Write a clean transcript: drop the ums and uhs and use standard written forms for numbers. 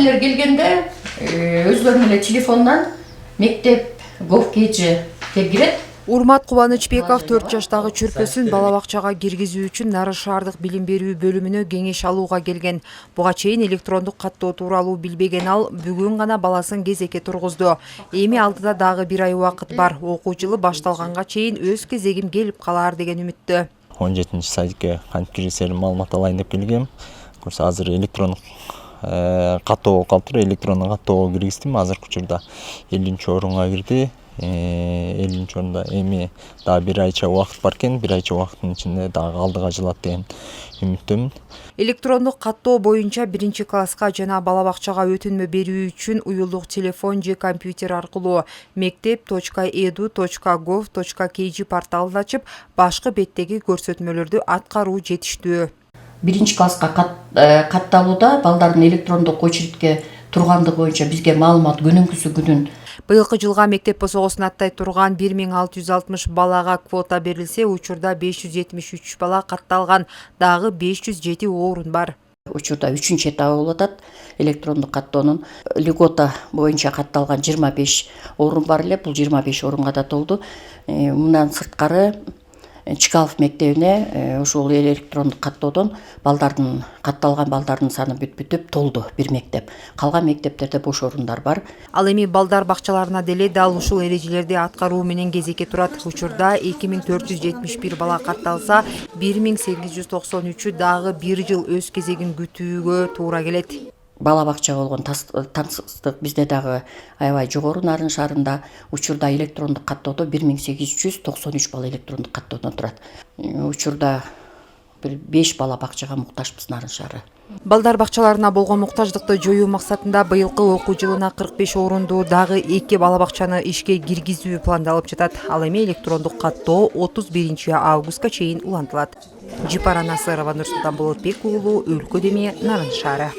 эле келгенде өзлөрүнүн эле телефонунан мектеп gov.kg кирет. Урмат Кубанычбеков 4 жаштагы чүрпөсүн бала бакчага киргизүү үчүн Нарын шаардык билим берүү бөлүмүнө кеңеш алууга келген. Буга чейин электрондук каттоо тууралуу билбеген ал бүгүн гана баласын кезекке тургузду. Эми алдыда дагы бир ай убакыт бар. Окуу жылы башталганга чейин өз кезегим келип калар деген үмүттө. 17-садикке кантип киргизерин маалымат алайын деп келгем. Көрсө азыр электрондук каттоо калыптыр. Электрондук каттоого киргиздим. Азыркы учурда 50-орунга кирди. 50-орунда эми дагы бир айча убакыт бар экен. Бир айча убакыттын ичинде дагы алдыга жылат деген үмүттөмүн. Электрондук каттоо боюнча 1-класска жана бала бакчага өтүнмө берүү үчүн уюлдук телефон же компьютер аркылуу mektep.edu.gov.kg порталын ачып, башкы беттеги көрсөтмөлөрдү аткаруу жетиштүү. 1-класска катталууда балдардын электрондук очередке тургандыгы боюнча бизге маалымат күнүнкүсү күнүн. Быйылкы жылга мектеп босогосун аттай турган 1660 балага квота берилсе, учурда 573 бала катталган, дагы 507 орун бар. Учурда 3-чү этабы болуп атат. Электрондук каттоонун льгота боюнча катталган 25 орун бар эле. Бул 25 орунга да толду. Мындан сырткары Чкалов мектебине ушул электрондук каттоодон катталган балдардын саны бүтүп толду бир мектеп. Калган мектептерде бош орундар бар. Ал эми балдар бакчаларына деле дал ушул эрежелерди аткаруу менен кезекке турат. Учурда 2471 бала катталса, 1893-ү дагы бир жыл өз кезегин күтүүгө туура келет. Бала бакчага болгон тансыздык бизде дагы аябай жогору Нарын шаарында. Учурда электрондук каттоодо 1893 бала электрондук каттоодон турат. Учурда бир 5 бала бакчага муктажбыз Нарын шаары. Балдар бакчаларына болгон муктаждыкты жоюу максатында быйылкы окуу жылына 45 орунду дагы 2 бала бакчаны ишке киргизүү пландалып жатат. Ал эми электрондук каттоо 31-августка чейин улантылат. Жипара Насырова, Нурсултан Болотбек уулу, Өлкө Деме, Нарын шаары.